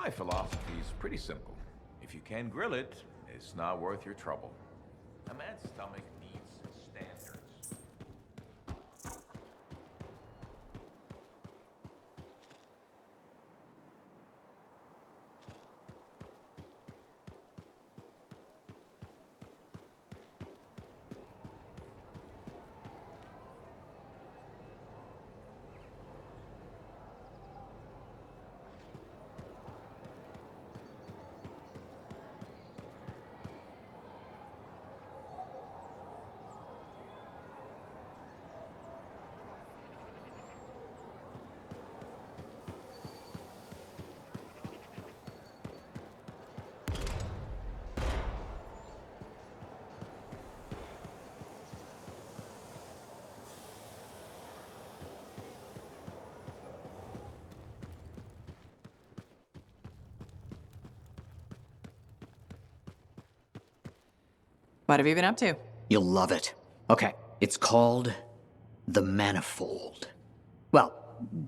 My philosophy is pretty simple. If you can grill it, it's not worth your trouble. A man's stomach needs standards. What have you been up to? You'll love it. Okay, it's called the manifold. Well,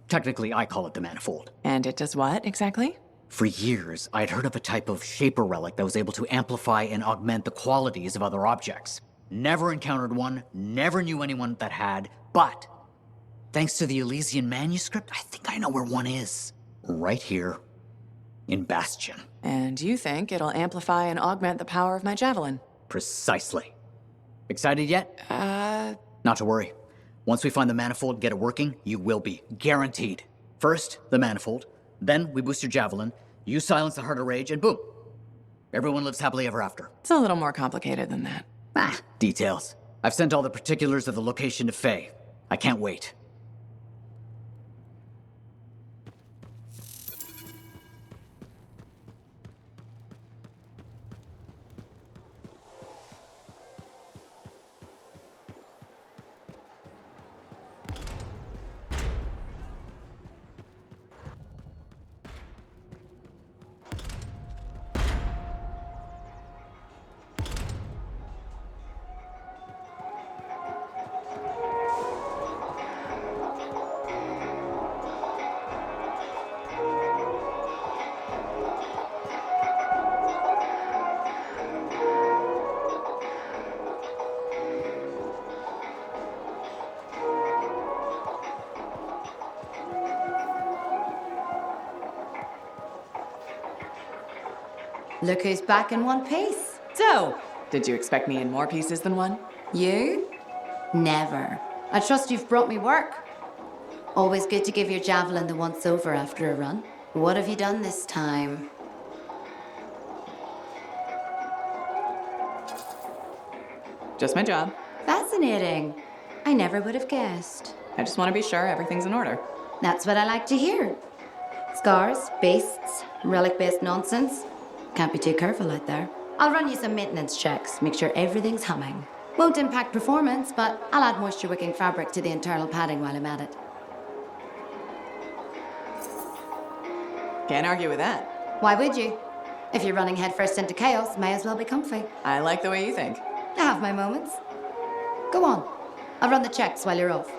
technically I call it the manifold. And it does what, exactly? For years, I'd heard of a type of shaper relic that was able to amplify and augment the qualities of other objects. Never encountered one, never knew anyone that had, but thanks to the Elysian manuscript, I think I know where one is. Right here in Bastion. And you think it'll amplify and augment the power of my javelin? Precisely. Excited yet? Not to worry. Once we find the manifold, get it working, you will be. Guaranteed. First, the manifold. Then, we boost your javelin. You silence the heart of rage, and boom. Everyone lives happily ever after. It's a little more complicated than that. Details. I've sent all the particulars of the location to Faye. I can't wait. Look who's back in one piece. So, did you expect me in more pieces than one? You? Never. I trust you've brought me work. Always good to give your javelin the once-over after a run. What have you done this time? Just my job. Fascinating. I never would have guessed. I just want to be sure everything's in order. That's what I like to hear. Scars, beasts, relic-based nonsense. Can't be too careful out there. I'll run you some maintenance checks, make sure everything's humming. Won't impact performance, but I'll add moisture-wicking fabric to the internal padding while I'm at it. Can't argue with that. Why would you? If you're running headfirst into chaos, may as well be comfy. I like the way you think. I have my moments. Go on. I'll run the checks while you're off.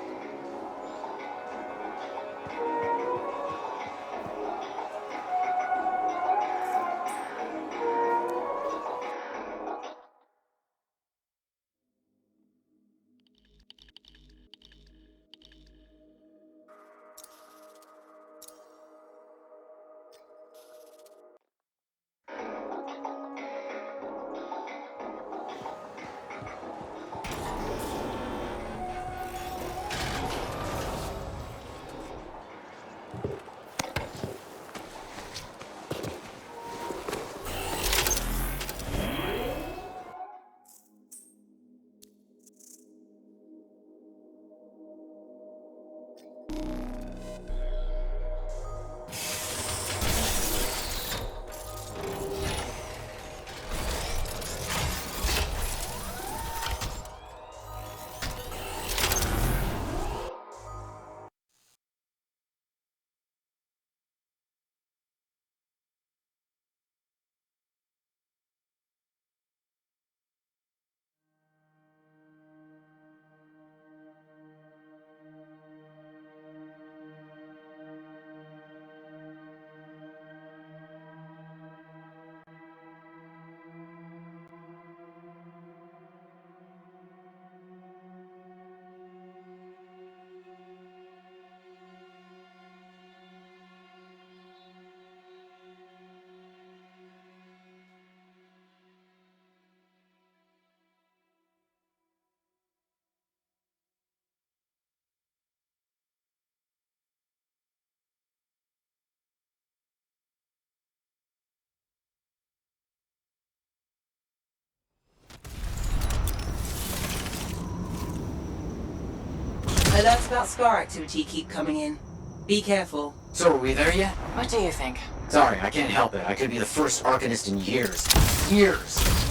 Alerts about Scar activity keep coming in. Be careful. So are we there yet? What do you think? Sorry, I can't help it. I could be the first Arcanist in years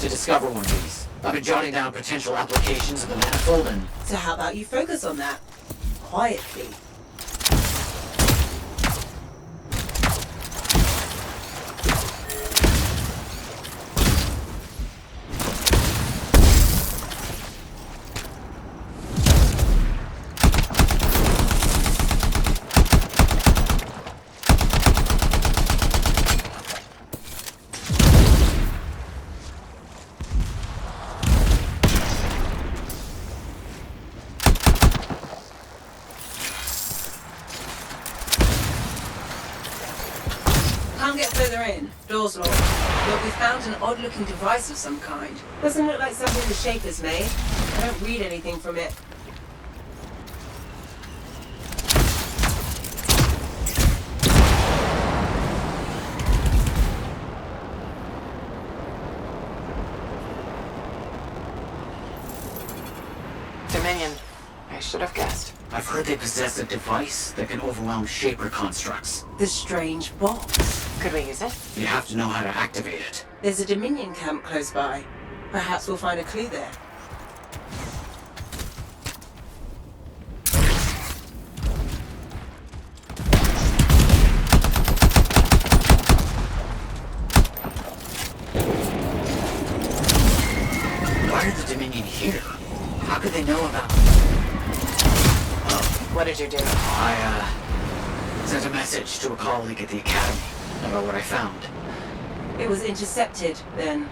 to discover one of these. I've been jotting down potential applications of the manifold and... So how about you focus on that? Quietly. Can't get further in. Door's locked. But we found an odd-looking device of some kind. Doesn't look like something the Shaper's made. I don't read anything from it. Dominion. I should have guessed. I've heard they possess a device that can overwhelm Shaper constructs. The strange box. Could we use it? You have to know how to activate it. There's a Dominion camp close by. Perhaps we'll find a clue there. Why are the Dominion here? How could they know about... What did you do? I, sent a message to a colleague at the Academy about what I found. It was intercepted, then.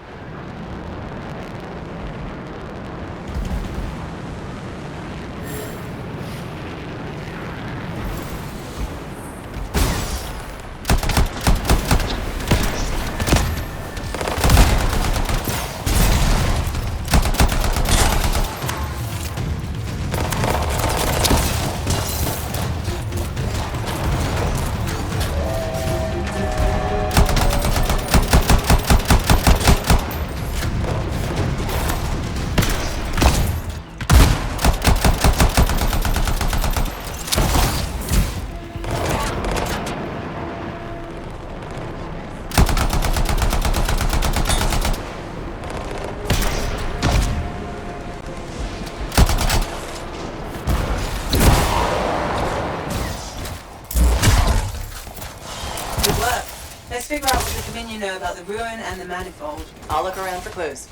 Good work. Let's figure out what the Dominion know about the ruin and the manifold. I'll look around for clues.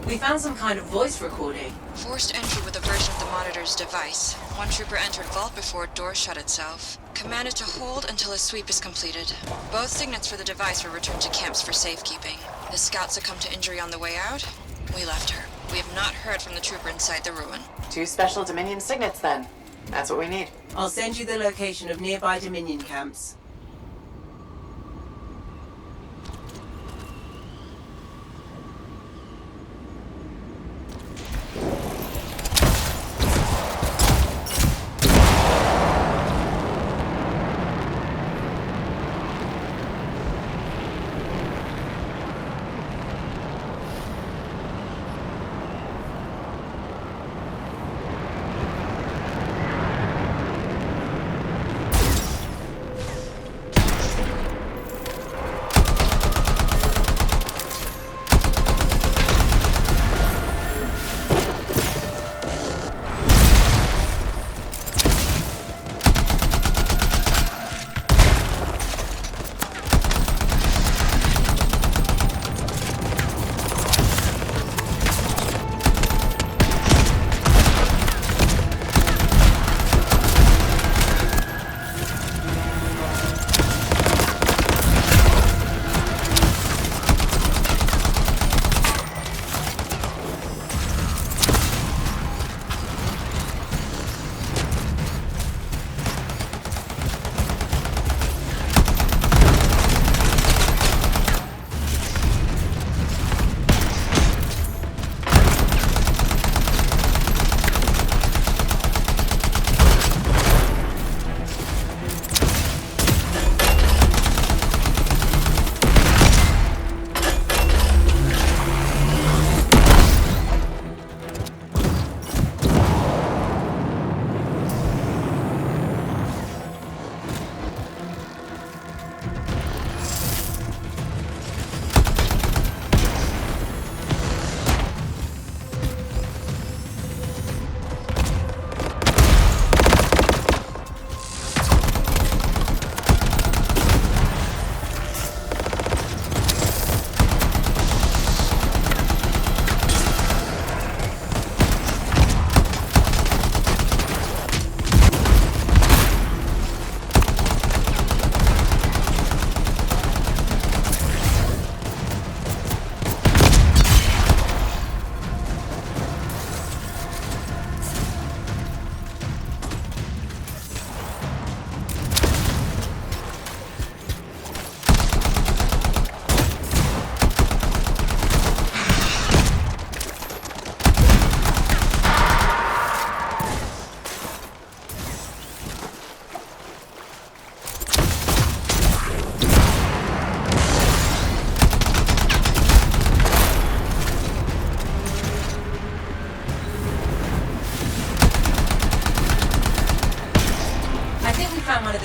We found some kind of voice recording. Forced entry with a version of the monitor's device. One trooper entered vault before door shut itself. Commanded to hold until a sweep is completed. Both signets for the device were returned to camps for safekeeping. The scout succumbed to injury on the way out. We left her. We have not heard from the trooper inside the ruin. 2 special Dominion signets, then. That's what we need. I'll send you the location of nearby Dominion camps.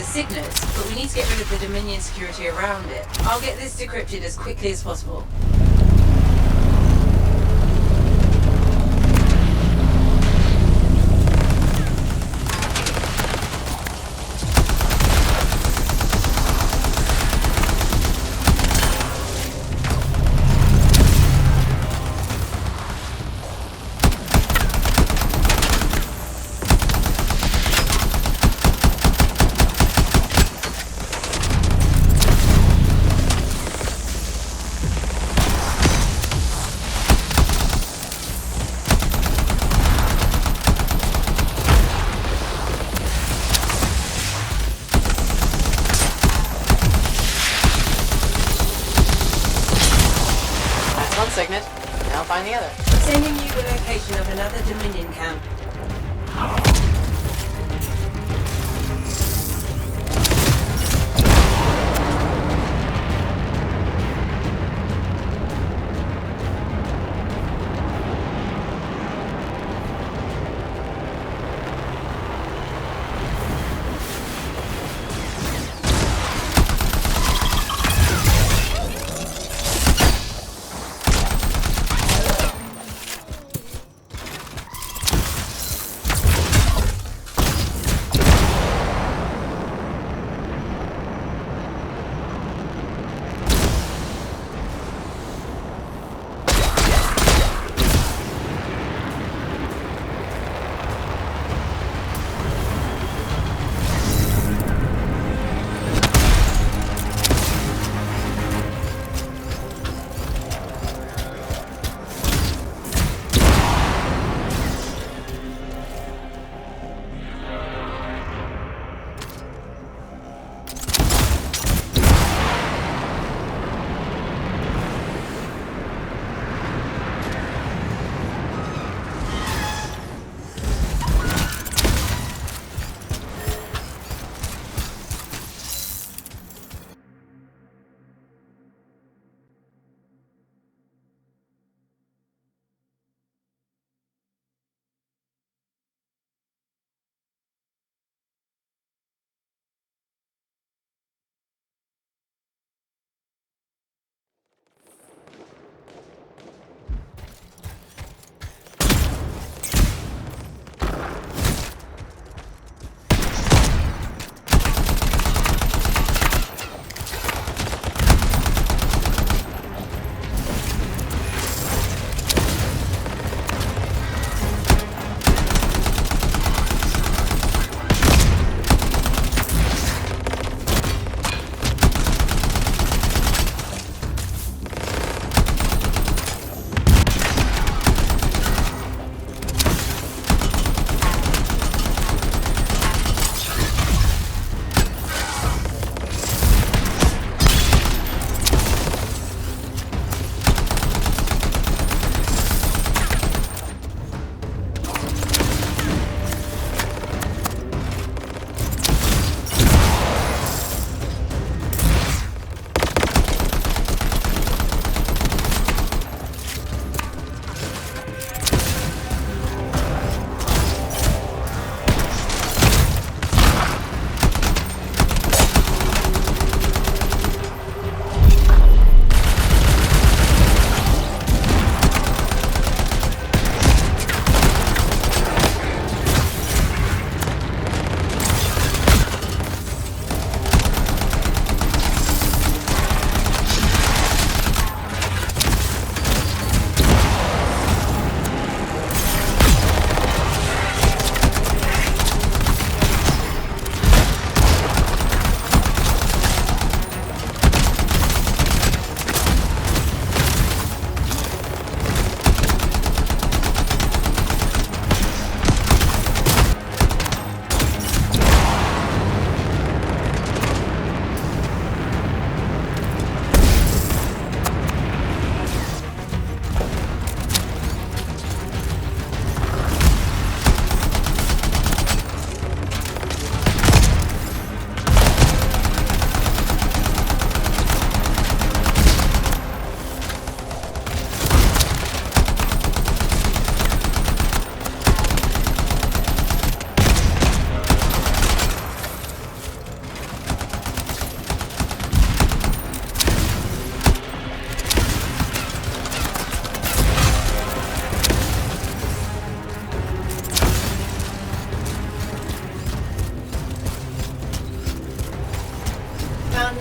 signets, but we need to get rid of the Dominion security around it. I'll get this decrypted as quickly as possible. One signet. Now find the other. Sending you the location of another Dominion camp.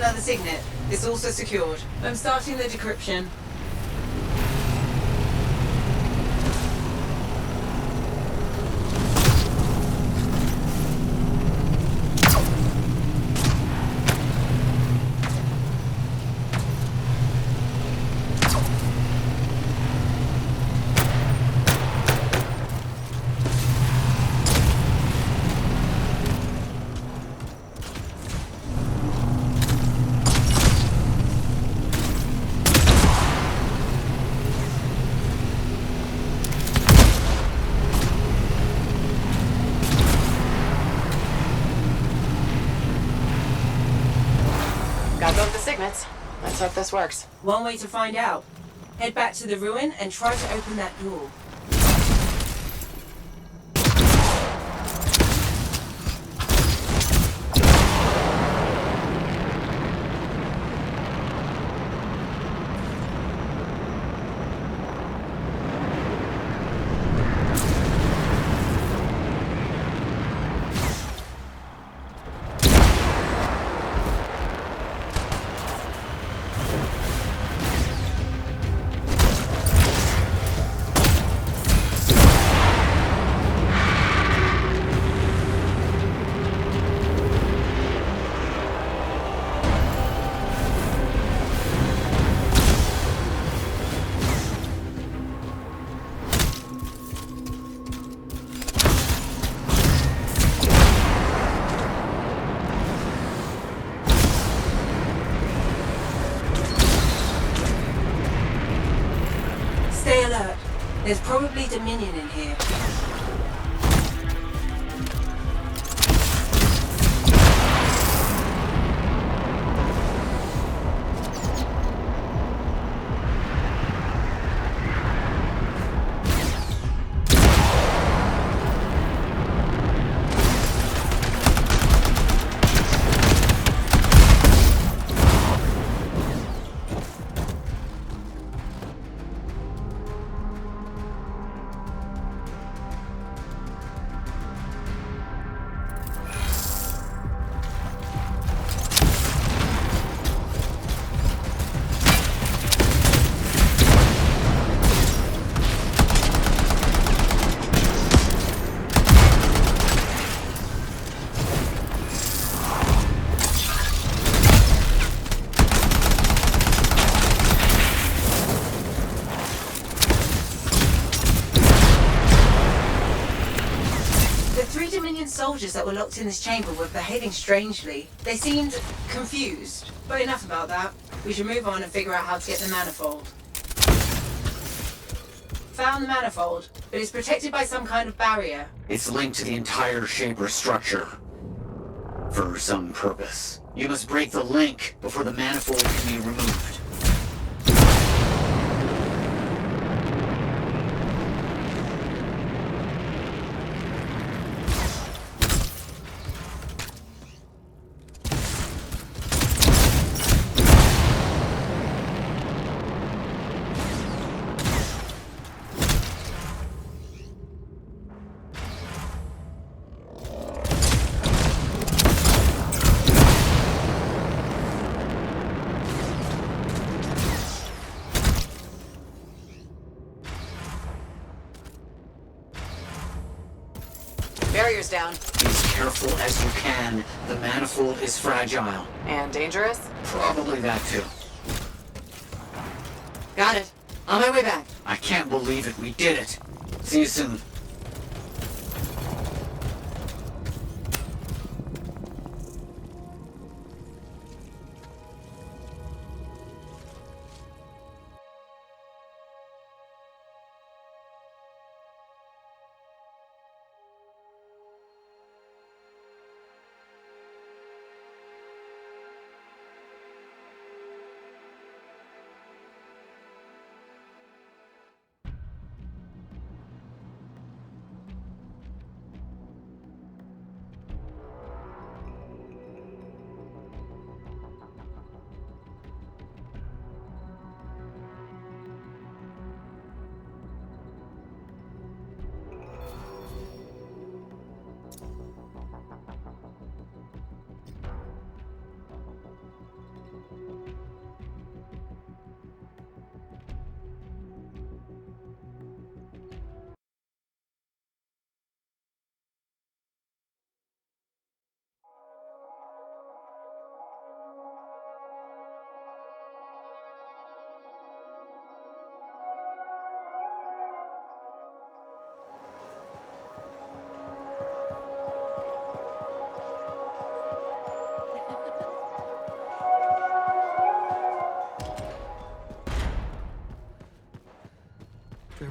another signet. It's also secured. I'm starting the decryption. Got both the signets. Let's hope this works. One way to find out. Head back to the ruin and try to open that door. Stay alert. There's probably Dominion in here. Soldiers that were locked in this chamber were behaving strangely. They seemed confused. But enough about that. We should move on and figure out how to get the manifold. Found the manifold, but it's protected by some kind of barrier. It's linked to the entire Shaper structure. For some purpose. You must break the link before the manifold can be removed. Barrier's down. Be as careful as you can. The manifold is fragile. And dangerous? Probably that too. Got it. On my way back. I can't believe it. We did it. See you soon.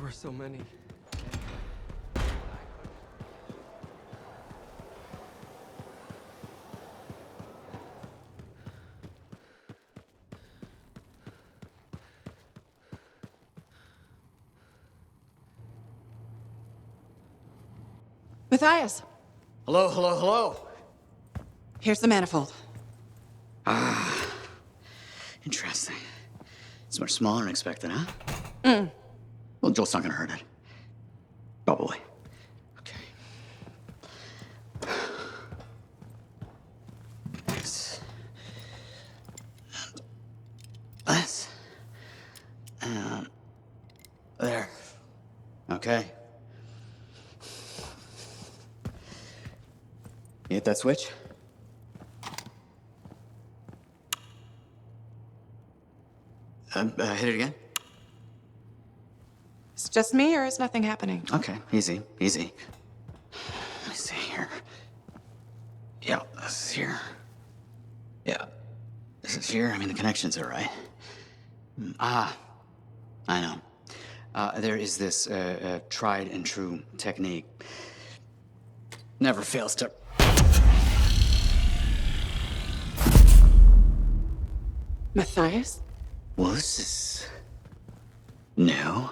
were so many. Matthias, Hello, hello, hello. here's the manifold. Interesting. It's much smaller than expected, huh? Well, Joel's not gonna hurt it. Probably. Okay. This. And this. And there. Okay. You hit that switch? Hit it again? It's just me, or is nothing happening? Okay, easy, easy. Let me see here. Yeah, this is here. Yeah, this is here. I mean, the connections are right. I know. There is this tried and true technique. Never fails to. Matthias? Well, this is new.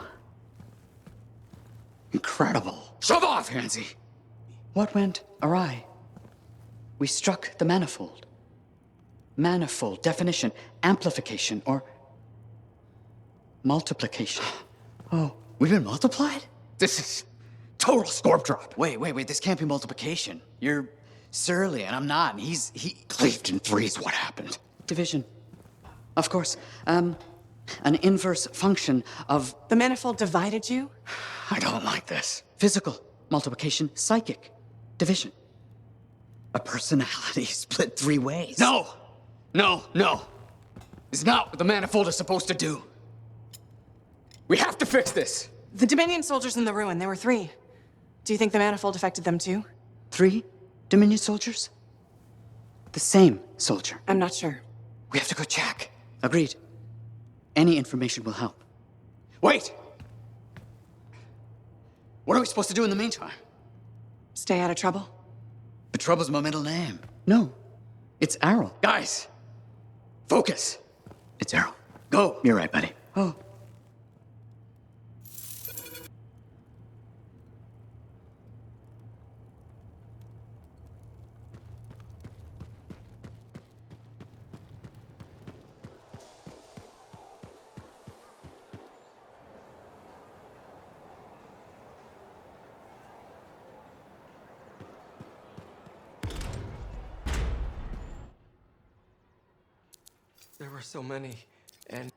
Incredible. Shove off, Hansi! What went awry? We struck the manifold. Manifold, definition, amplification, or multiplication. Oh, we've been multiplied? This is total scorp drop. Wait, this can't be multiplication. You're surly, and I'm not, and he cleaved in threes. What happened? Division. Of course. An inverse function of... The manifold divided you? I don't like this. Physical, multiplication, psychic, division. A personality split three ways. No! It's not what the manifold is supposed to do. We have to fix this. The Dominion soldiers in the ruin, there were 3. Do you think the manifold affected them too? 3 Dominion soldiers? The same soldier. I'm not sure. We have to go check. Agreed. Any information will help. Wait! What are we supposed to do in the meantime? Stay out of trouble? But Trouble's my middle name. No, it's Errol. Guys, focus. It's Errol. Go. You're right, buddy. Oh. There were so many, and...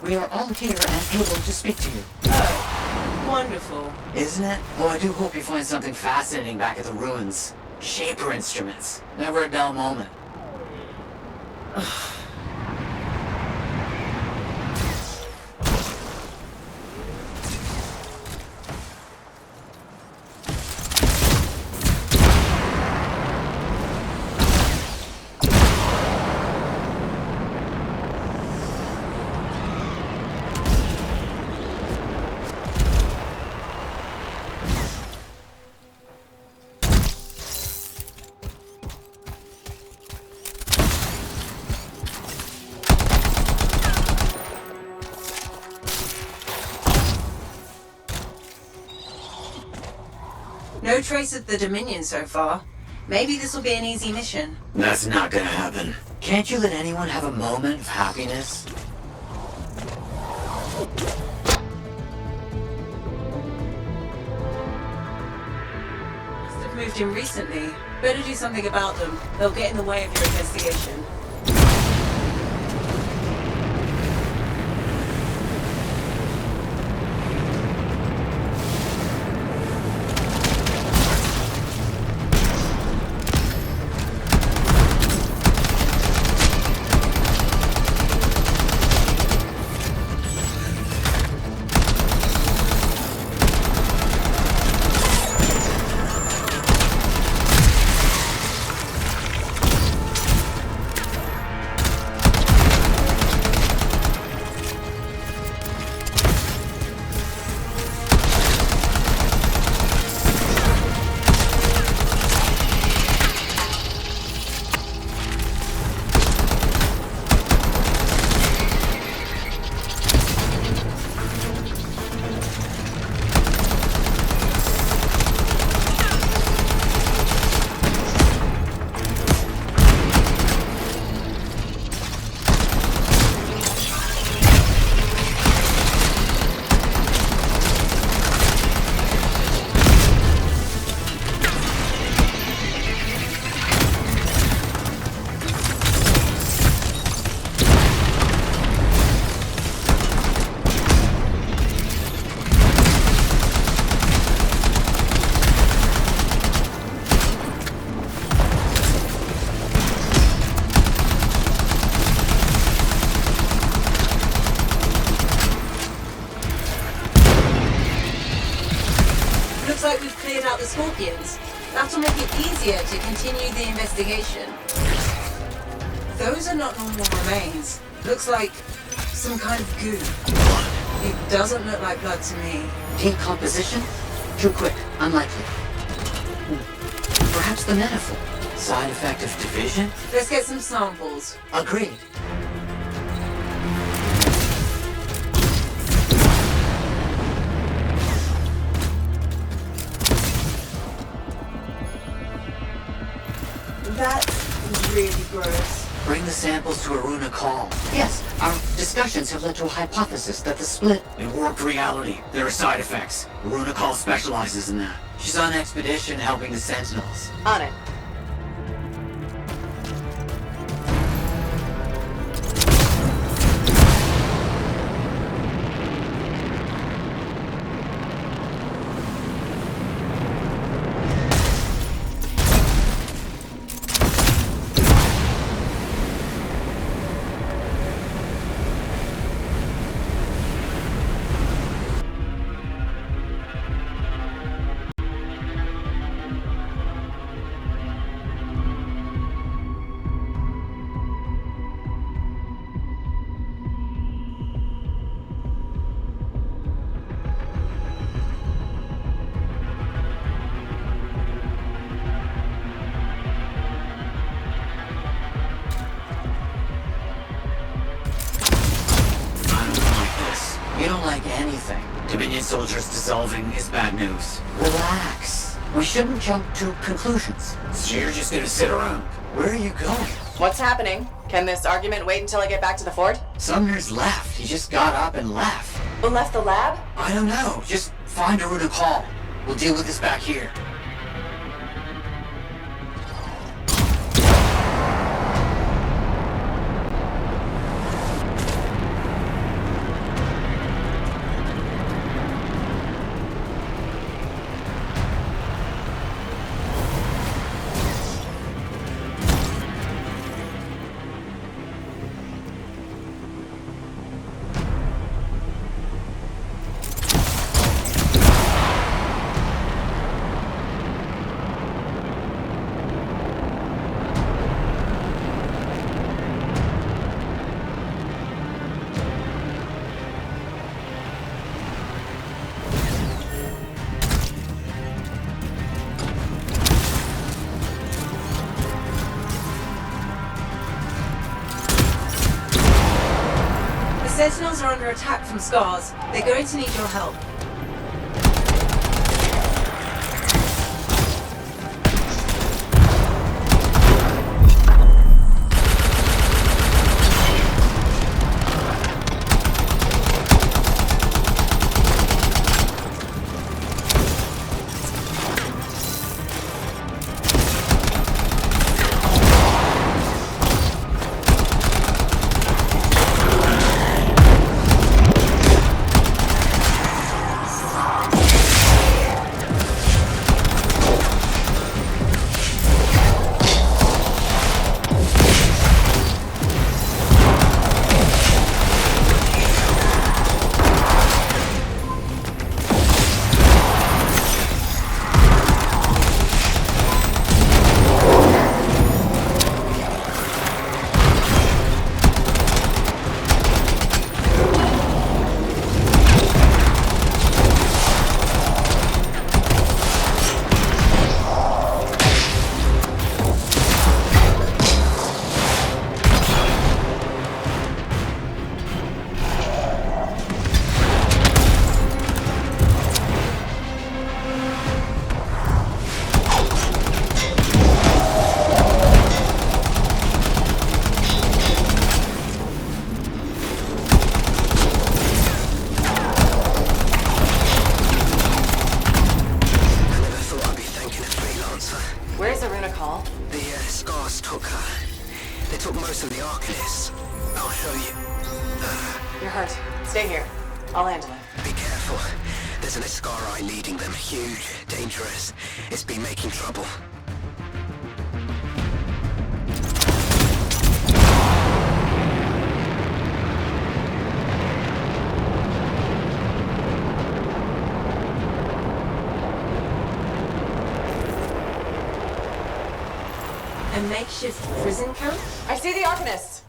We are all here and able to speak to you. wonderful. Isn't it? Well, I do hope you find something fascinating back at the ruins. Shaper instruments. Never a dull moment. No trace of the Dominion so far. Maybe this will be an easy mission. That's not gonna happen. Can't you let anyone have a moment of happiness? Must have moved in recently. Better do something about them. They'll get in the way of your investigation. Looks like we've cleared out the Scorpions. That'll make it easier to continue the investigation. Those are not normal remains. Looks like some kind of goo. It doesn't look like blood to me. Decomposition? Too quick. Unlikely. Perhaps the manifold. Side effect of division? Let's get some samples. Agreed. That's really gross. Bring the samples to Aruna Call. Yes, our discussions have led to a hypothesis that the split in warped reality. There are side effects. Aruna Call specializes in that. She's on expedition helping the Sentinels. On it. You don't like anything. Dominion soldiers dissolving is bad news. Relax. We shouldn't jump to conclusions. So you're just gonna sit around. Where are you going? What's happening? Can this argument wait until I get back to the fort? Sumner's left. He just got up and left. Left the lab? I don't know. Just find Aruna Call. We'll deal with this back here. Sentinels are under attack from Scars. They're going to need your help. Where's Aruna Call? The Scars took her. They took most of the Arcanists. I'll show you. You're hurt. Stay here. I'll handle it. Be careful. There's an Escari leading them. Huge, dangerous. It's been making trouble. A makeshift prison camp? I see the Arcanists.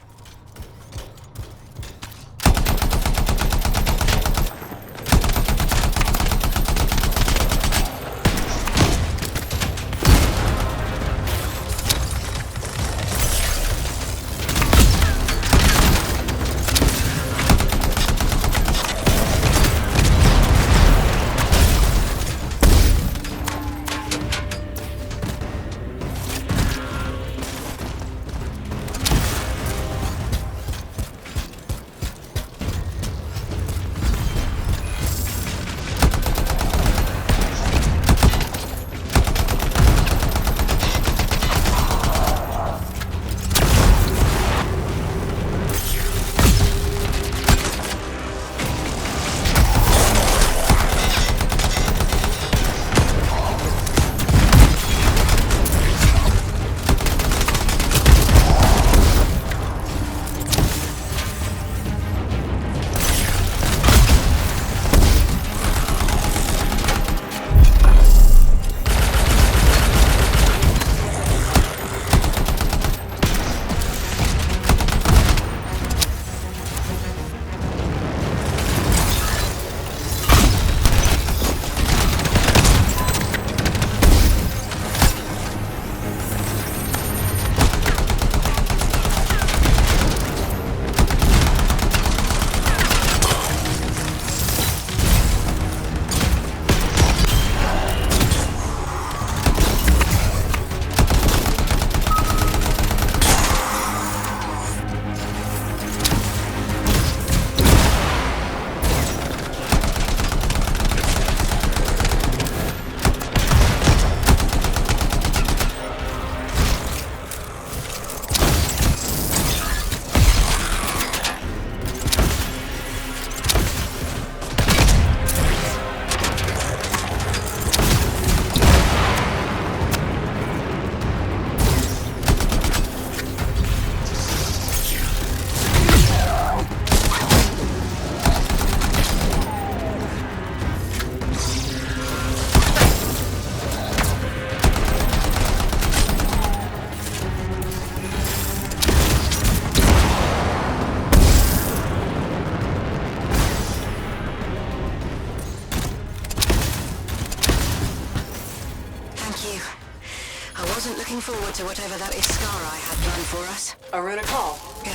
Looking forward to whatever that Iscara had planned for us. Aruna Call. Yeah?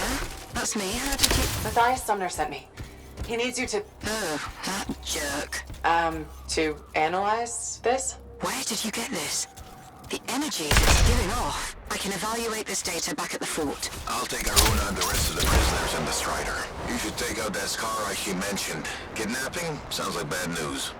That that's me. How did you... Matthias Sumner sent me. He needs you to, Oh, that jerk. to analyze this? Where did you get this? The energy it's giving off. I can evaluate this data back at the fort. I'll take Aruna and the rest of the prisoners and the Strider. You should take out that scar she mentioned. Kidnapping? Sounds like bad news.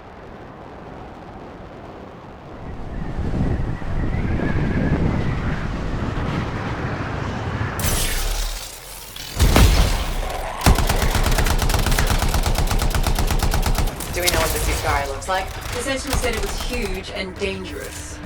Do we know what this new sky looks like? The Sentinel said it was huge and dangerous.